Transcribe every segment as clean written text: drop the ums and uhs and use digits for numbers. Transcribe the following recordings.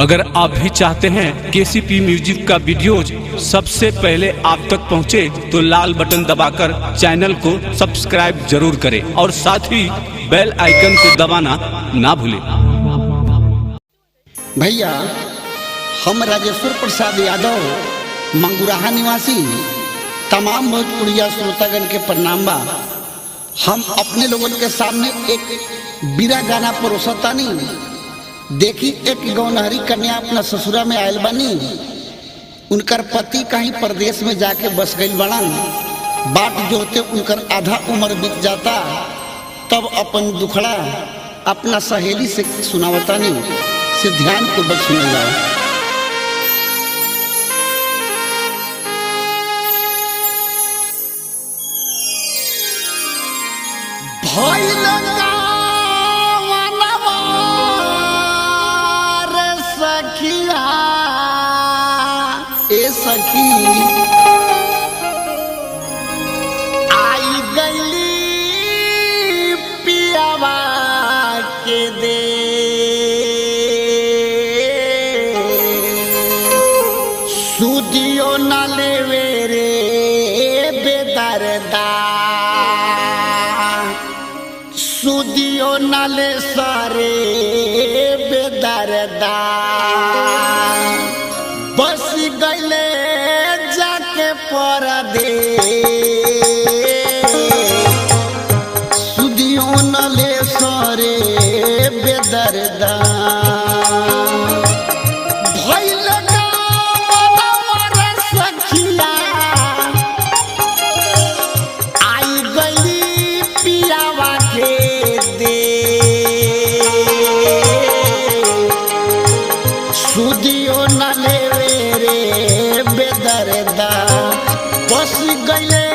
अगर आप भी चाहते हैं केसीपी म्यूजिक का वीडियोज सबसे पहले आप तक पहुंचे तो लाल बटन दबाकर चैनल को सब्सक्राइब जरूर करें और साथ ही बेल आइकन को दबाना ना भूलें। भैया, हम राजेश्वर प्रसाद यादव मंगुराहा निवासी तमाम भोजपुरिया श्रोतागण के प्रणाम बा। हम अपने लोगों के सामने एक बीरा गाना परोसतानी। देखी, एक गौनहरी कन्या अपना ससुरा में आयल बनी। उनकर पति कहीं प्रदेश में जाके बस गई बड़न। बाट जोते उनकर आधा उम्र बीत जाता, तब अपन दुखड़ा अपना सहेली से सुनावतानी से ध्यान पूर्वक सुनल जाओ। सखिया ए सखी आई गली पियावा के दे सुदियो न लेवे रे बेदरदा सुदियो न ले सारे बेदरदा बस गईले जाके परदेश सुदियो न ले सारे बेदरदा सुदियो न लेवे रे बेदरदा बस गईले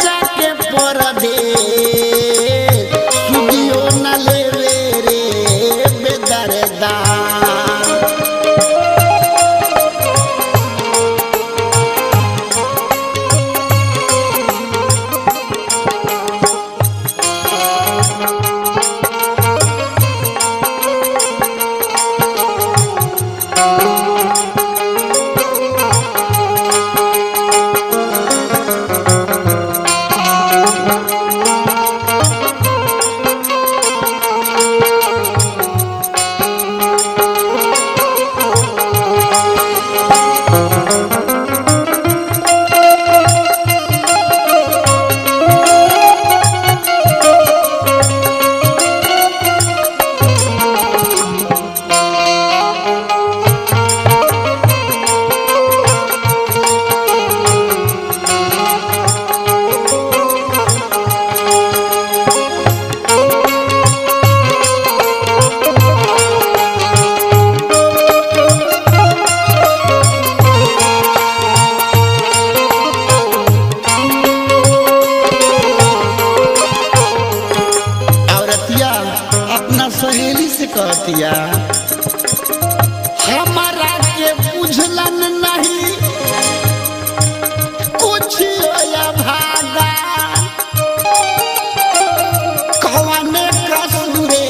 जाके परदेश सुदियो न लेवे रे बेदरदा सहेली से कहतिया हमारा के बुझलन नहीं कुछ या भागा कौने कसूरे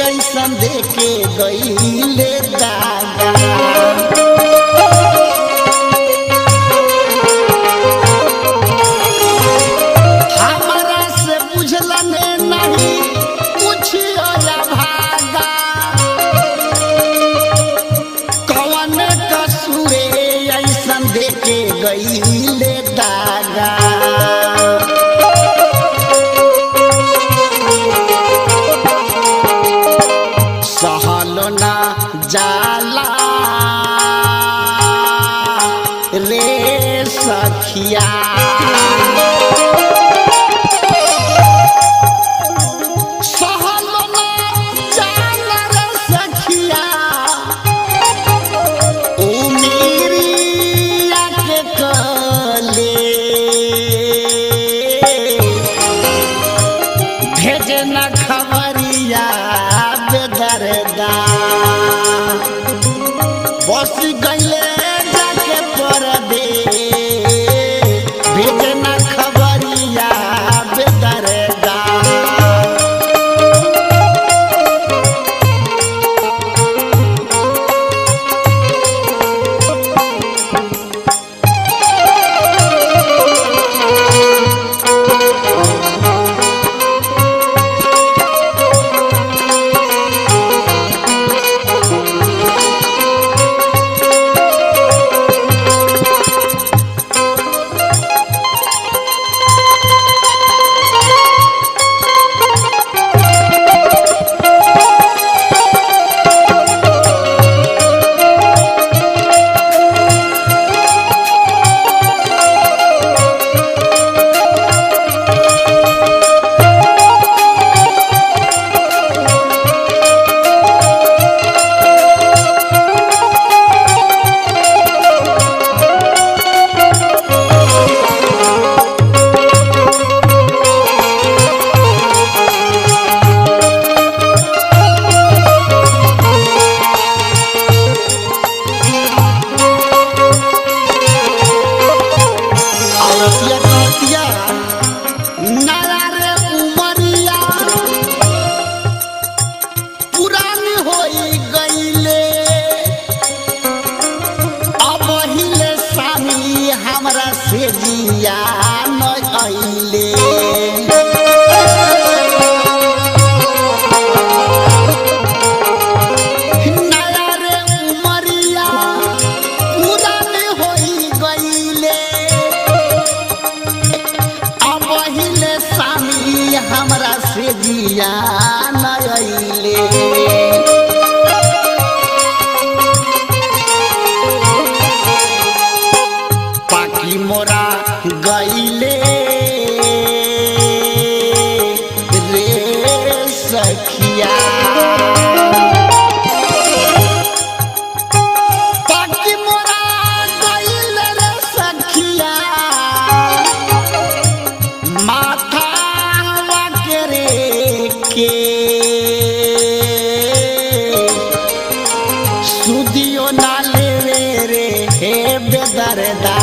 ऐसा देके गईले दागा हमारा से बुझलन नहीं कुछ या भागा कौन कसूरे ऐसा देके गईले दागा सहलो ना जाला रे सखिया भेजना खबरिया बेदरदा बस गईले जाके परदेश भेजना खबरिया बेदरदा से जिया न आइले नया रे उमरिया पुरान होई गइले अब हिले स्वामी हमरा से जिया न आइले मोरा गइले रे सखिया पाकी मोरा गइले रे सखिया माथा वाकरे के सुदियो ना लेवे रे हे बेदरदा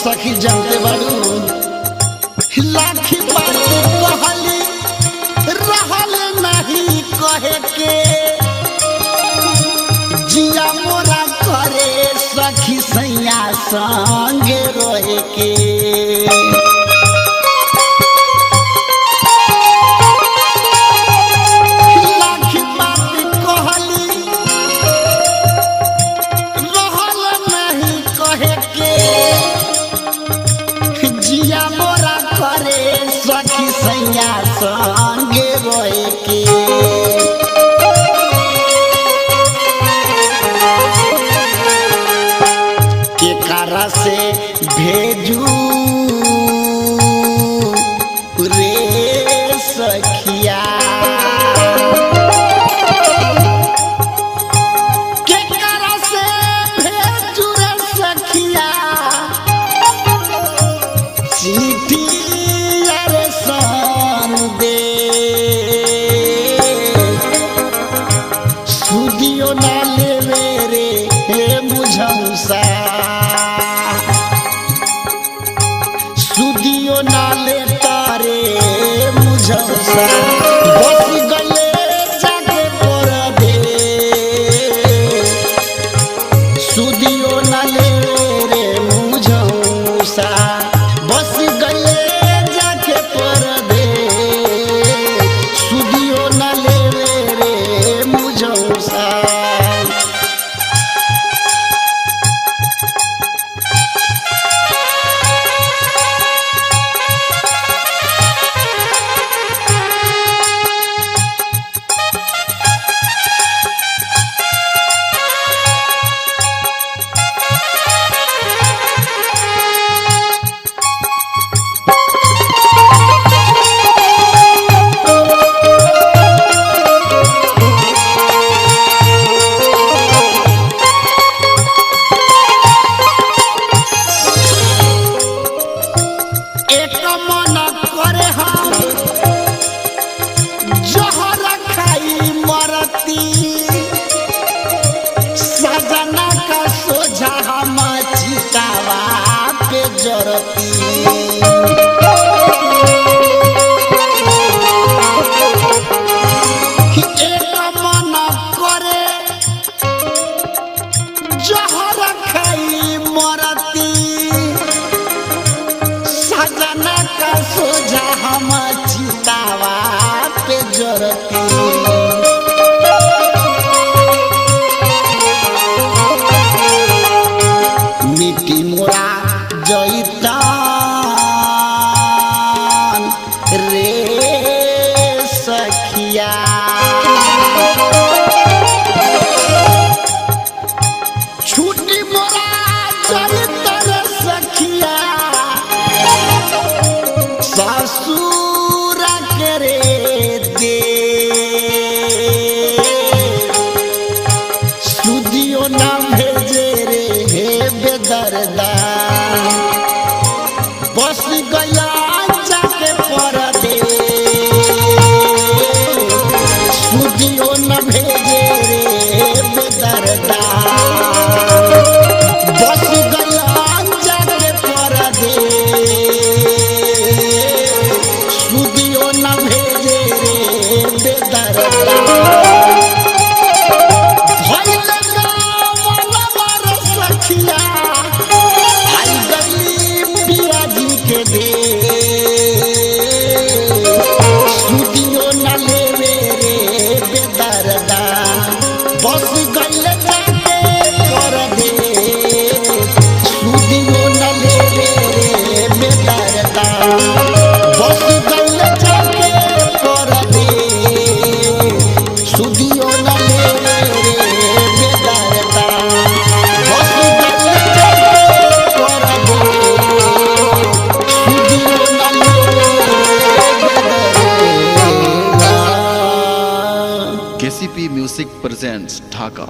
सखी जानते बारू लाखी बात कहली रहल नहीं कहे के जिया मोरा करे सखी सैया संगे रहे के लाखी बात कहली रहल नहीं कहे के जिया मोरा करे सखी सैया संगे रोए के कारा से भेजू रे सखिया के कारा से भेजू रे सखिया चिट्ठी अरे सन दे सुदियो ना लेवे रे हे मुझौसा सुदियो ना लेता रे मुझौसा बस गले जाके पर दे सुदियो ना लेवे रे मुझौसा बस गले जाके पर दे सुदियो न लेवे रे मुझौसा छूटी मोरा चल तर सखिया ससुर करे दे सुदियो ना भेजे रे हे बेदर्दा बस गया जाके परदे सुदियो न भेजे रे बेदर्दा बस गया जाके परदे सुदियो न भेजे रे बेदर्दा सखिया आई गई पिया जी के दे सुदियो न लेवे रे बेदर्दा बस गइल जाके कर दे सुदियो न लेवे रे बेदर्दा बस गइल जाके कर दे सुदियो न लेवे रे बेदर्दा KCP Music presents Dhaka.